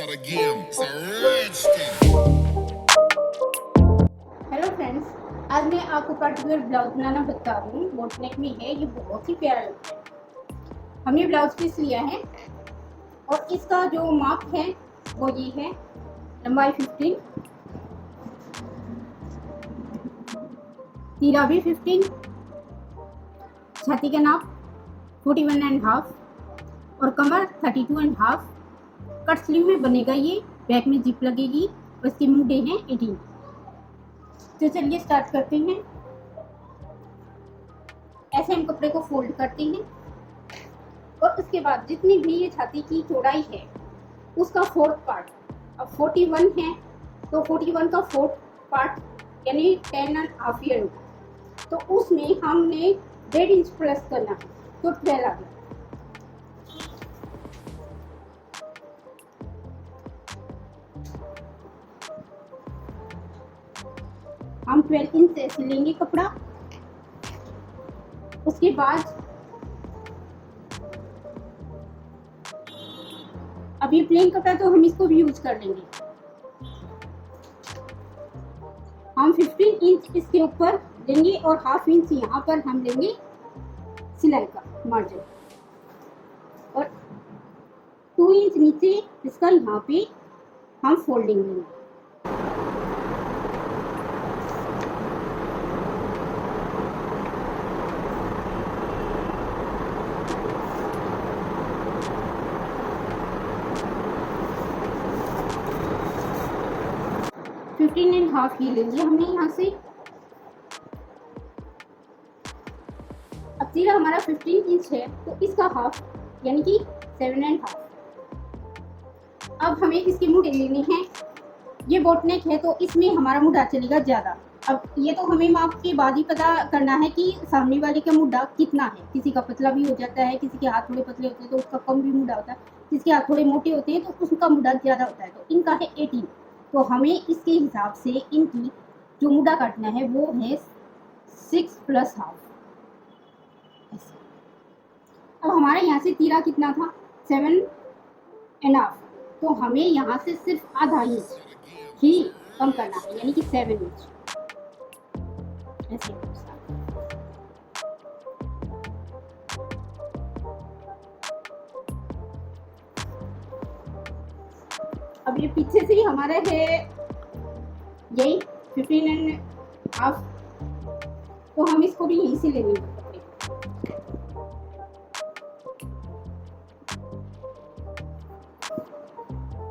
Hello friends, आज मैं आपको पर्टिकुलर ब्लाउज बनाना बता रही हूँ। बोट नेक में है, ये बहुत ही प्यारा लगता है। हमने ब्लाउज पीस लिया है और इसका जो माप है वो ये है, लंबाई 15, तीरा भी 15, छाती का नाप 41.5 और कमर 32.5। कट स्लीव में बनेगा ये, बैक में जिप लगेगी और इसके मुंडे हैं 18। तो चलिए स्टार्ट करते हैं। ऐसे हम कपड़े को फोल्ड करते हैं और उसके बाद जितनी भी ये छाती की चौड़ाई है उसका फोर्थ पार्ट, अब 41 है तो 41 का फोर्थ पार्ट यानी 10.5 ईयर होगा, तो उसमें हमने 1.5 इंच प्लस करना है, तो 12 आ गया। हम 12 इंच ऐसे लेंगे कपड़ा। उसके बाद अब ये प्लेन कपड़ा तो हम इसको भी यूज कर लेंगे। हम 15 इंच इसके ऊपर लेंगे और हाफ इंच यहाँ पर हम लेंगे सिलाई का मार्जिन और 2 इंच नीचे इसका यहाँ पे हम फोल्डिंग लेंगे। फिफ्टीन एंड हाफ ये ले लिया हमने यहाँ से। अब तीरा हमारा 15 इंच है तो इसका हाफ यानी कि 7.5। अब हमें इसके मुंडे लेने हैं। ये बोट नेक है तो इसमें हमारा मुंडा चलेगा ज़्यादा। अब ये तो हमें माप के बाद ही पता करना है कि सामने वाले का मुंडा कितना है। किसी का पतला भी हो जाता है, किसी के हाथ थोड़े पतले होते हैं तो उसका कम भी मुंडा होता है, किसी के हाथ थोड़े मोटे होते हैं तो उसका मुंडा ज़्यादा होता है। तो इनका है 18, तो हमें इसके हिसाब से इनकी जो मुंडा काटना है वो है 6 प्लस हाफ। अब हमारे यहाँ से तीरा कितना था, 7.5, तो हमें यहाँ से सिर्फ आधा इंच ही कम करना है यानी कि 7 इंच ऐसे। अब ये पीछे से ही हमारा है यही 15.5, तो हम इसको भी यहीं से ले लेंगे।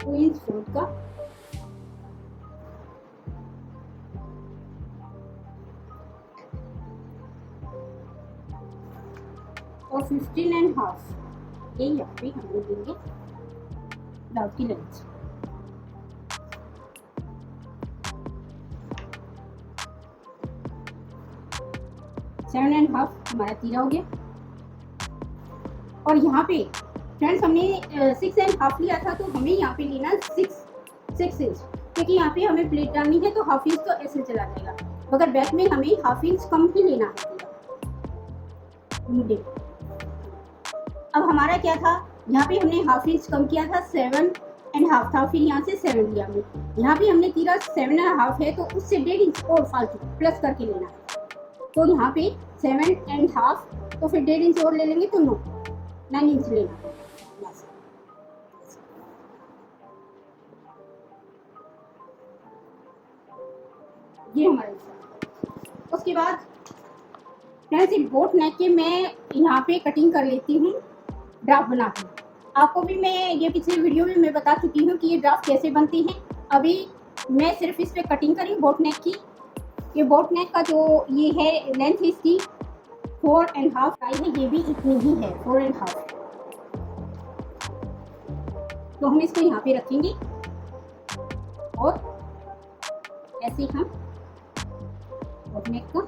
2 इंच फ्रंट का और 15.5 ये यहाँ पे हम लोग देंगे ब्लाउज की लेंथ। सेवन एंड हाफ हमारा तीरा हो गया। और यहाँ पे फ्रेंड्स हमने 6.5 लिया था तो हमें यहाँ पे लेना 6 इंच, क्योंकि यहाँ पे हमें प्लेट डालनी है तो हाफ इंच तो ऐसे चला जाएगा, मगर बैक में हमें हाफ इंच कम ही लेना है तीरा। अब हमारा क्या था, यहाँ पे हमने हाफ इंच कम किया था, 7.5 था, फिर यहाँ से 7 लिया हमने। यहाँ पे हमने तीरा 7.5 है तो उससे 1.5 इंच और फालतू प्लस करके लेना है, तो यहाँ पे 7.5 तो फिर 1.5 इंच और ले लेंगे तो 9 इंच लेना है। ये हमारा हिस्सा। उसके बाद फ्रेंड्स बोट नेक के मैं यहाँ पे कटिंग कर लेती हूँ, ड्राफ्ट बनाती हूँ। आपको भी मैं ये पिछले वीडियो में मैं बता चुकी हूँ कि ये ड्राफ्ट कैसे बनती हैं। अभी मैं सिर्फ इस पे कटिंग करी बोट नेक की। ये बोट नेक का जो ये है लेंथ इसकी 4.5 आई है, ये भी इतनी ही है 4.5। तो हम इसको यहाँ पे रखेंगे और ऐसे हम बोट नेक का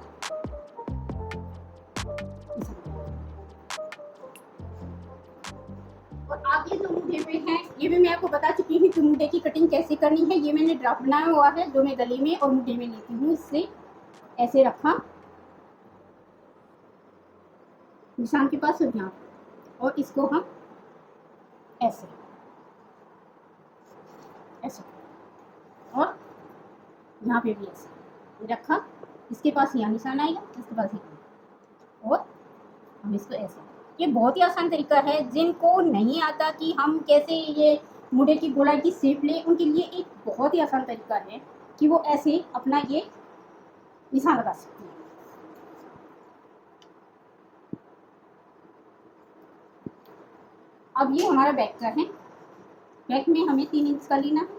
और आगे जो मुंडे पे है ये भी मैं आपको बता चुकी हूँ कि मुंडे की कटिंग कैसे करनी है। ये मैंने ड्राफ्ट बनाया हुआ है जो मैं गले में और मुंडे में लेती हूँ। इससे ऐसे रखा निशान के पास और यहाँ, और इसको हम ऐसे यहाँ पे भी ऐसे ये रखा, इसके पास यहाँ निशान आएगा, इसके पास ये, और हम इसको ऐसे। ये बहुत ही आसान तरीका है, जिनको नहीं आता कि हम कैसे ये मुड़े की गोलाई की शेप लें, उनके लिए एक बहुत ही आसान तरीका है कि वो ऐसे अपना ये निशान लगा सकते हैं। अब ये हमारा बैक का है, बैक में हमें 3 इंच का लेना है,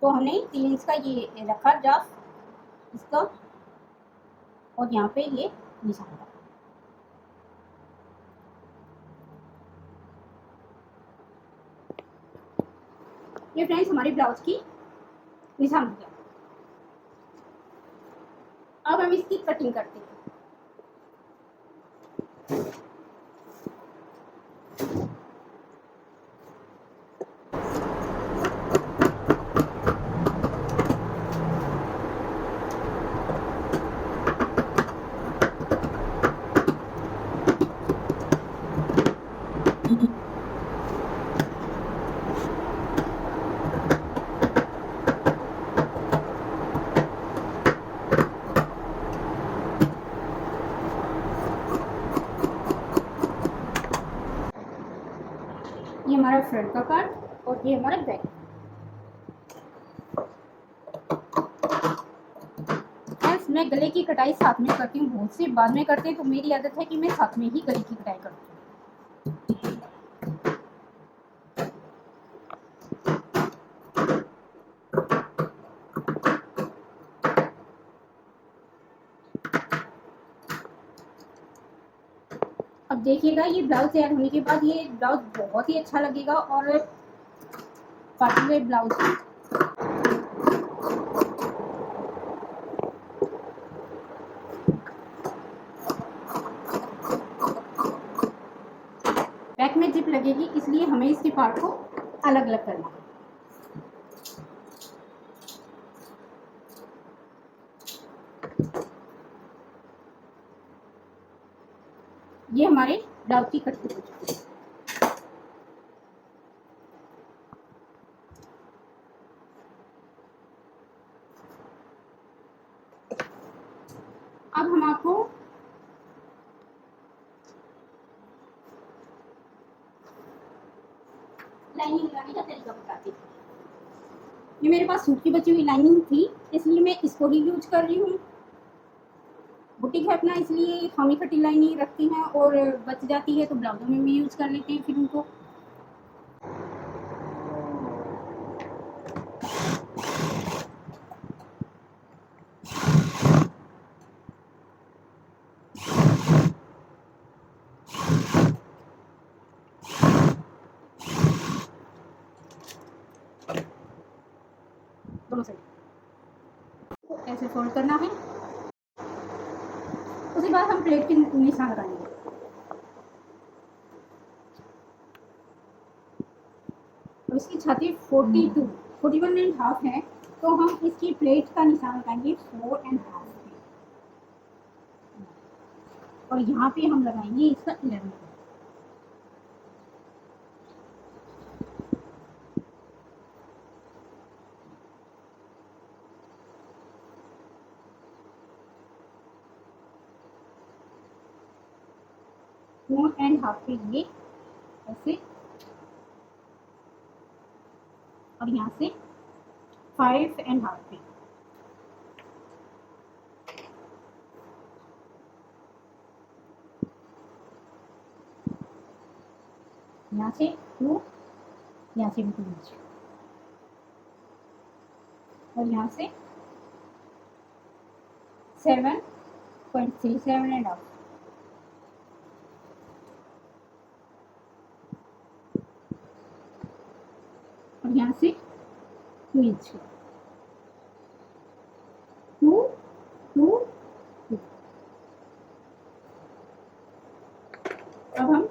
तो हमने 3 इंच का ये रखा ड्राफ्ट इसका, और यहाँ पे ये निशान लगा। ये फ्रेंड्स हमारी ब्लाउज की निशान हो गया। अब हम इसकी कटिंग करते हैं। ये हमारा फ्रंट का पार्ट और ये हमारा बैक। फ्रेंड्स मैं गले की कटाई साथ में करती हूँ, बहुत से बाद में करते हैं, तो मेरी आदत है कि मैं साथ में ही गले की कटाई करती हूँ। अब देखिएगा ये ब्लाउज तैयार होने के बाद ये ब्लाउज बहुत ही अच्छा लगेगा, और पार्टी वेयर ब्लाउज है। बैक में जिप लगेगी, इसलिए हमें इसके पार्ट को अलग अलग करना है। ये हमारे ब्लाउज की कटिंग हो चुकी है। अब हम आपको लाइनिंग लगाने का तरीका बताती हूँ। ये मेरे पास सूट की बची हुई लाइनिंग थी, इसलिए मैं इसको ही यूज कर रही हूँ। बुटीक है अपना, इसलिए हम ही कटी लाइनिंग रखते हैं, और बच जाती है तो ब्लाउजों में भी यूज कर लेते हैं फिर उनको। दोनों साइड ऐसे फोल्ड करना है। उसके बाद हम प्लेट के निशान लगाएंगे। और इसकी छाती 41.5 है, तो हम इसकी प्लेट का निशान लगाएंगे 4.5 पे, और यहाँ पे हम लगाएंगे इसका 11। फोर एंड हाफ पे ये ऐसे, और यहाँ से 5.5 पे। यहाँ से 2, यहाँ से भी 2 इंच, और यहाँ से 7.37.5। और यहाँ से 2 इंच, 2, 2, 2। अब हम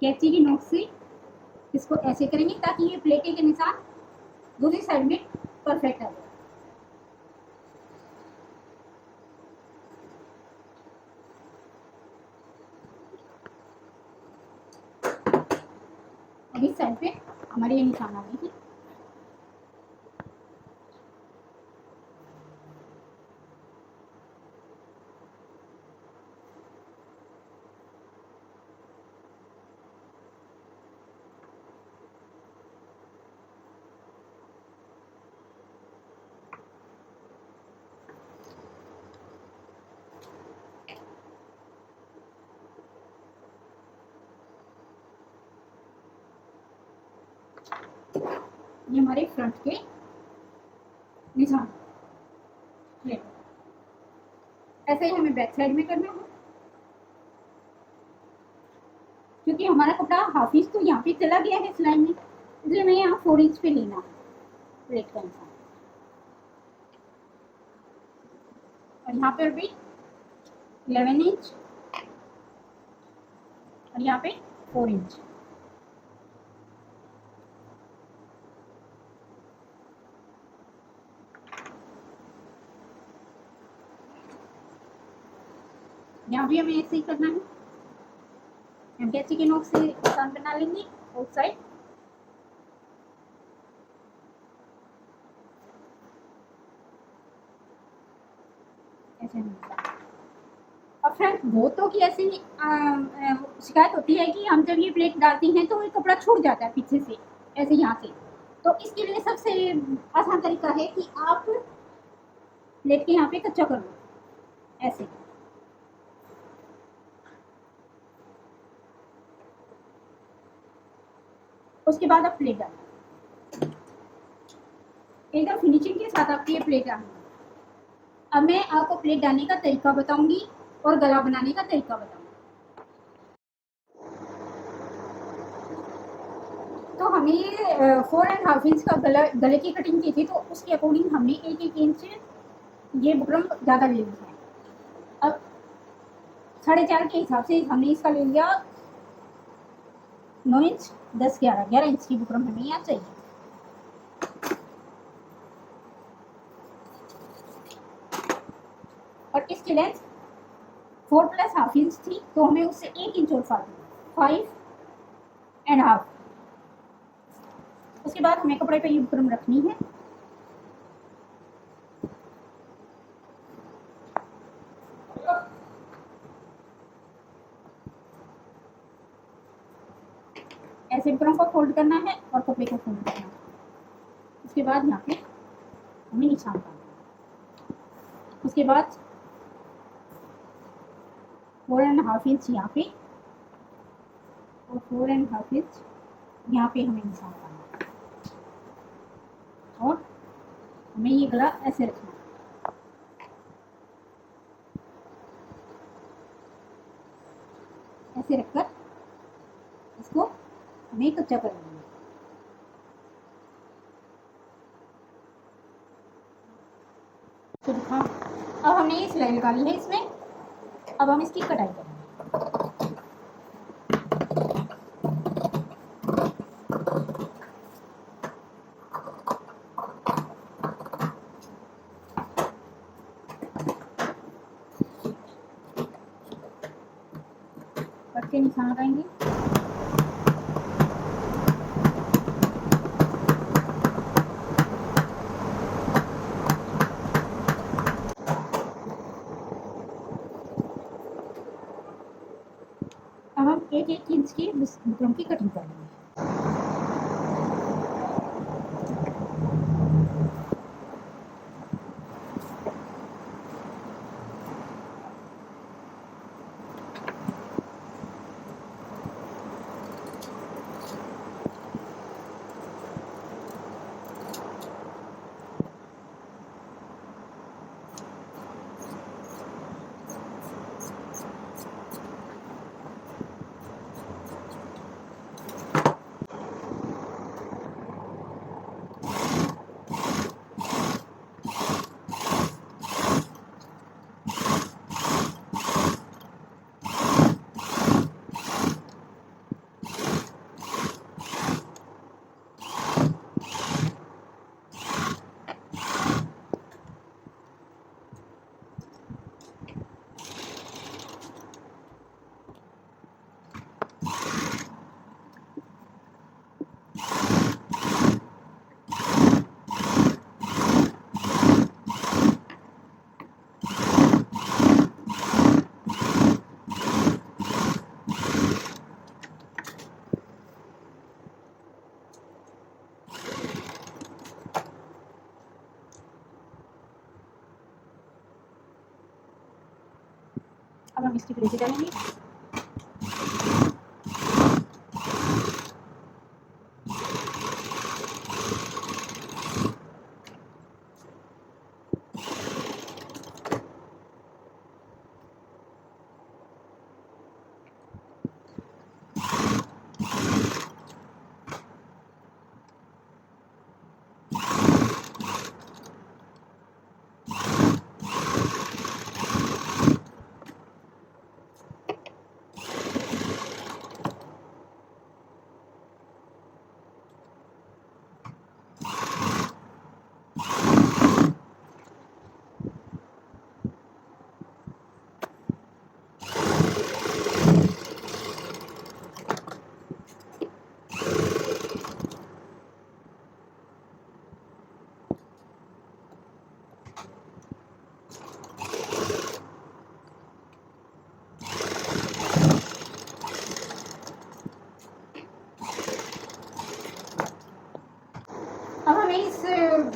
कैंची की नोक से इसको ऐसे करेंगे ताकि ये प्लेटे के निशान दूसरी साइड में परफेक्ट आ जाए। अब इस साइड पे हमारे ये निशान आ गए हैं। ये हमारे फ्रंट के निशान प्लेट। ऐसे ही हमें बैक साइड में करना है, क्योंकि हमारा कपड़ा हाफ इंच तो यहाँ पे चला गया है सिलाई में, इसलिए मैं यहाँ 4 इंच पे लेना है प्लेट का निशान। और यहाँ पर भी 11 इंच और यहाँ पे 4 इंच। यहाँ भी हमें ऐसे ही करना है। हम कैंची के नोक से निशान बना लेंगे आउट साइड। ऐसे निशान। और फ्रेंड्स बहुतों की ऐसी शिकायत होती है कि हम जब ये प्लेट डालते हैं तो ये कपड़ा छूट जाता है पीछे से, ऐसे यहाँ से। तो इसके लिए सबसे आसान तरीका है कि आप प्लेट के यहाँ पे कच्चा कर लो ऐसे। उसके बाद आप प्लेट डालो, एकदम फिनिशिंग के साथ आपकी ये प्लेट डालनी है। अब मैं आपको प्लेट डालने का तरीका बताऊंगी और गला बनाने का तरीका बताऊंगी। तो हमें 4.5 इंच का गले की कटिंग की थी, तो उसके अकॉर्डिंग हमने 1-1 इंच ये बुकरम ज़्यादा ले लिया है। अब 4.5 के हिसाब से हमने इसका ले लिया 9 इंच, 10-11 इंच की बुकरम हमें यहाँ चाहिए। और इसकी लेंथ 4 + ½ इंच थी, तो हमें उससे 1 इंच और फालतू 5.5। उसके बाद हमें कपड़े पे ये बुकरम रखनी है। ऐसे बुकरम को फोल्ड करना है और कपड़े को फोल्ड करना है। उसके बाद यहाँ पे हमें निशान डालना है। उसके बाद 4.5 इंच यहाँ पे और 4.5 इंच यहाँ पे हमें निशान डालना है। और हमें ये गला ऐसे रखना है। ऐसे रखकर इसको हमें कच्चा कर लेंगे। तो दिखा, अब हमने ये सिलाई लगा ली है इसमें। अब हम इसकी कटाई करेंगे। कट के निशान लगाएंगे। अब हम 1-1 इंच की बुकरम की कटिंग करेंगे। अब हम इसकी प्लेटें डालेंगे।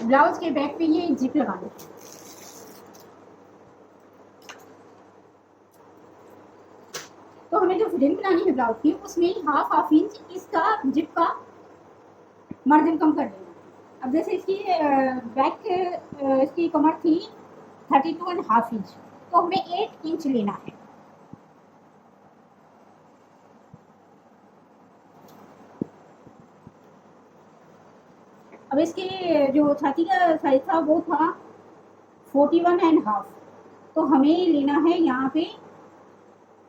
ब्लाउज के बैक पे ये जिप लगा दो। तो हमें जो फिटिंग बनानी है ब्लाउज की उसमें हाफ इंच इसका जिप का मार्जिन कम कर देना। अब जैसे इसकी बैक इसकी कमर थी 32.5 इंच, तो हमें 8 इंच लेना है। अब इसके जो छाती का साइज था वो था 41.5, तो हमें लेना है यहाँ पे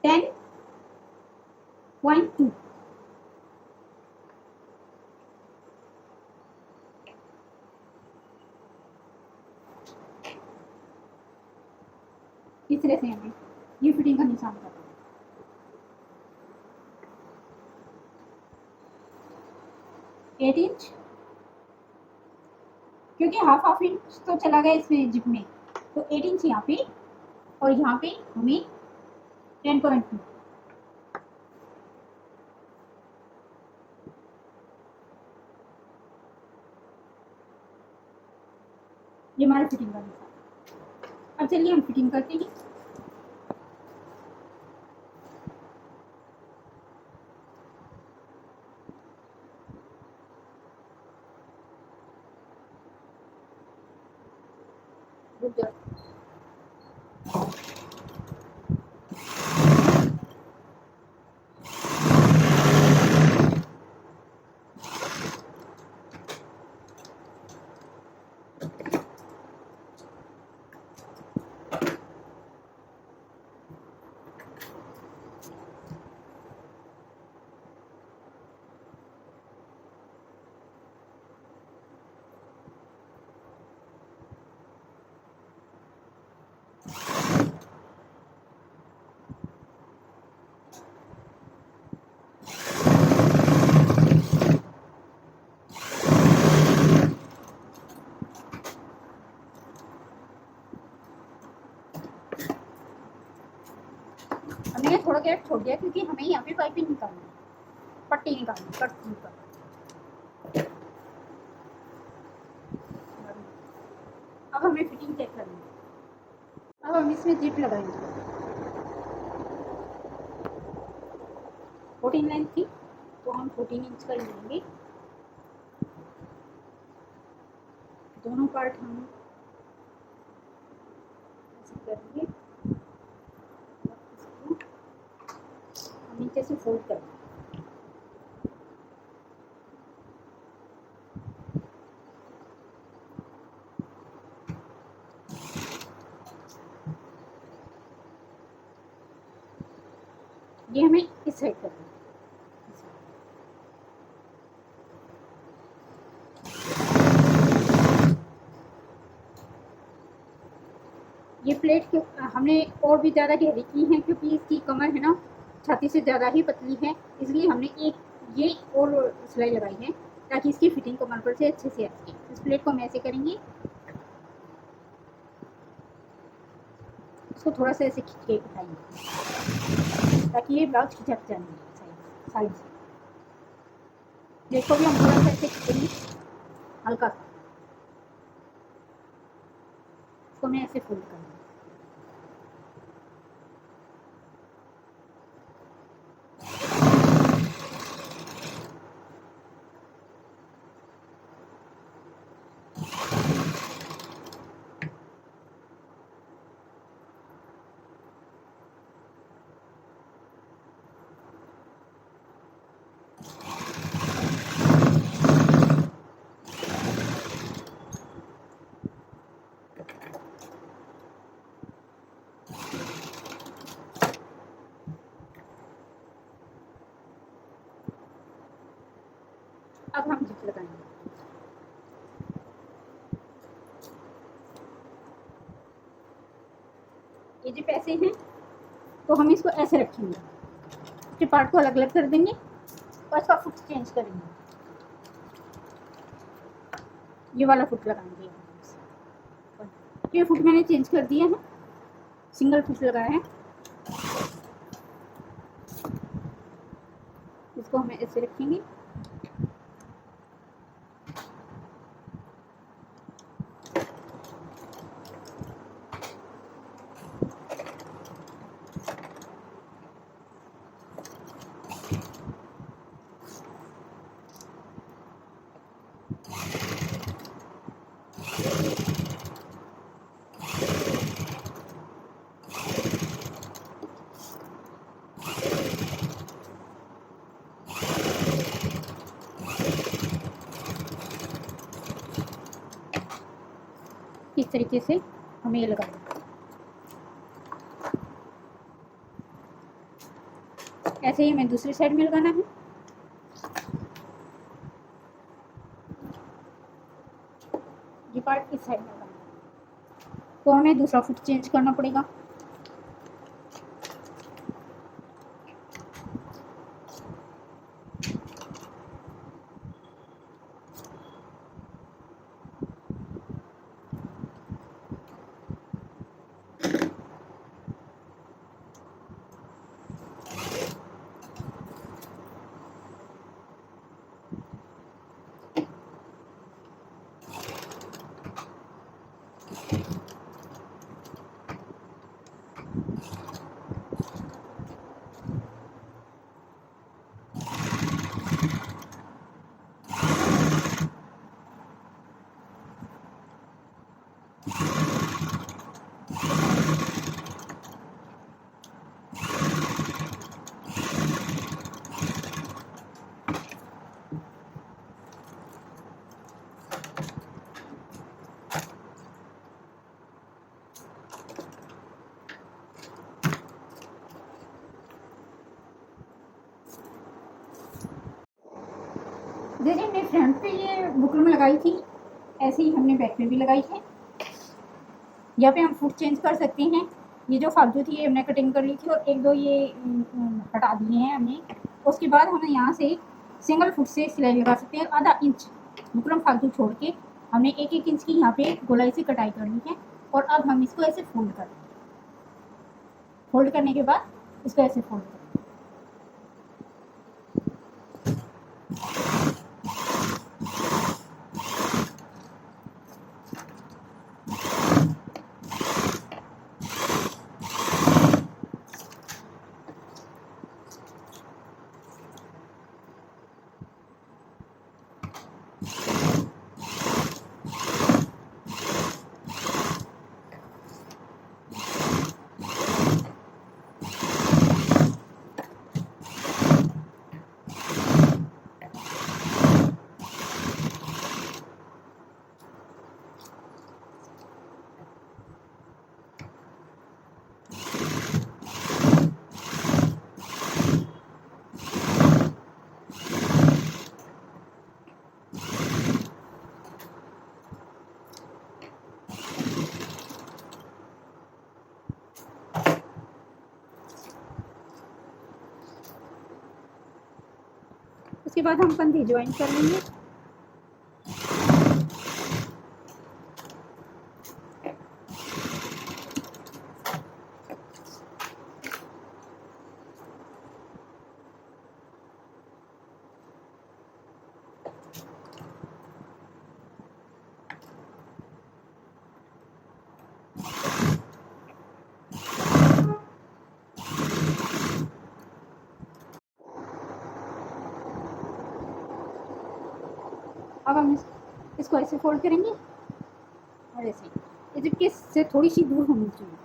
10.2। इस तरह से हमें ये फिटिंग का निशान करना है। 8 इंच, क्योंकि हाफ इंच तो चला गया इसमें जिप में, तो 8 इंच यहाँ पे, और यहाँ पे हमें 10.2। ये हमारा फिटिंग का निशान। अब चलिए हम फिटिंग करते हैं। रुक जाओ। हमने थोड़ा गैप छोड़ दिया क्योंकि हमें यहाँ पे पाइपिंग निकालनी है, पट्टी निकालनी, कट निकालनी। अब हमें फिटिंग चेक करनी है। अब हम इसमें जिप लगाएंगे। 14 लेंथ थी, तो हम 14 इंच का लेंगे। दोनों पार्ट हम ऐसे करेंगे, नीचे से फोल्ड करेंगे। ये हमें इस साइड करना है। ये प्लेट क्यों हमने और भी ज़्यादा गहरी की है, क्योंकि इसकी कमर है ना छाती से ज़्यादा ही पतली है, इसलिए हमने एक ये और सिलाई लगाई है ताकि इसकी फिटिंग कमर पर से अच्छे से आए। इस प्लेट को हम ऐसे करेंगे, इसको थोड़ा सा ऐसे खींच के उठाएंगे ताकि ये ब्लाउज खिंचक जाए साइड से। प्लेट को भी हम थोड़ा सा ऐसे खींचेंगे, हल्का सा, इसको मैं ऐसे फोल्ड करूँगी। अब हम जिप लगाएंगे। ये जिप ऐसे हैं, तो हम इसको ऐसे रखेंगे, इसके पार्ट को अलग अलग कर देंगे और इसका फुट चेंज करेंगे। ये वाला फुट लगाएंगे। ये फुट मैंने चेंज कर दिया है, सिंगल फुट लगाया है। इसको हमें ऐसे रखेंगे। इस तरीके से हमें ये लगाना है। ऐसे ही हमें दूसरी साइड में लगाना है। ये पार्ट इस साइड में लगाना है, तो हमें दूसरा फुट चेंज करना पड़ेगा। जैसे हमने फ्रंट पे ये बुकरम लगाई थी, ऐसे ही हमने बैक में भी लगाई है। यहाँ पे हम फुट चेंज कर सकते हैं। ये जो फालतू थी ये हमने कटिंग कर ली थी और एक दो ये हटा दिए हैं हमने। उसके बाद हमें यहाँ से सिंगल फुट से सिलाई लगा सकते हैं। आधा इंच बुकरम फालतू छोड़ के हमने 1-1 इंच की यहाँ पे गोलाई से कटाई कर ली है। और अब हम इसको ऐसे फोल्ड करने के बाद इसको ऐसे फोल्ड करें। उसके बाद हम कंधे ज्वाइन कर लेंगे। अब हम इसको ऐसे फोल्ड करेंगे और ऐसे ये जिप से थोड़ी सी दूर होनी चाहिए।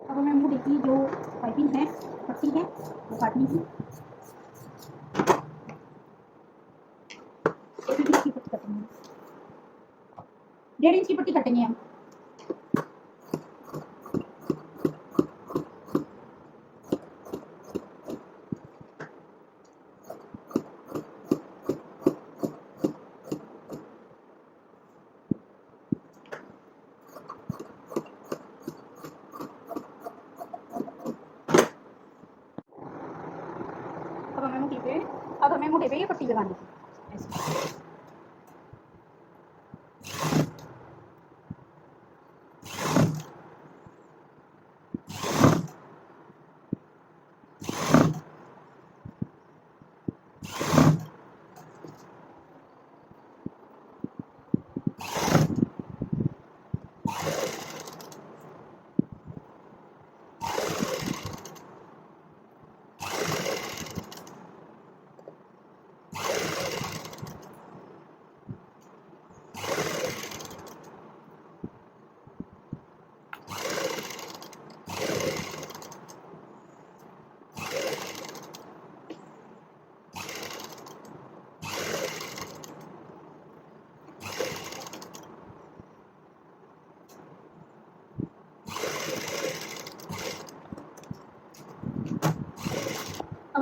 अब हमें मुंह की जो पाइपिंग है पट्टी है वो काटनी है। 1 इंच की पट्टी कटेंगे, 1.5 इंच की पट्टी कटेंगे हम। अब हमें मुंह पे ये पट्टी लगानी है ऐसे।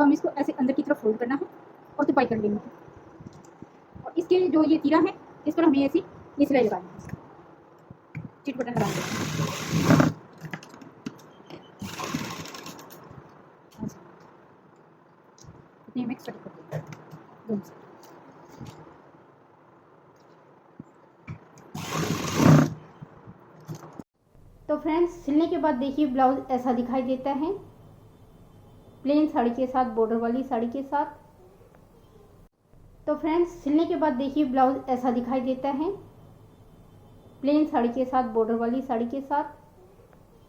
अब हम इसको ऐसे अंदर की तरफ फोल्ड करना है और तुपाई कर लेंगे। और इसके जो ये तीरा है इस पर हमें ऐसी ये सिलाई लगानी है, चिट बटन लगा देंगे। इतनी मिक्स कर देंगे दोनों से। तो फ्रेंड्स सिलने के बाद देखिए ब्लाउज ऐसा दिखाई देता है, प्लेन साड़ी के साथ, बॉर्डर वाली साड़ी के साथ। तो फ्रेंड्स सिलने के बाद देखिए ब्लाउज ऐसा दिखाई देता है, प्लेन साड़ी के साथ, बॉर्डर वाली साड़ी के साथ।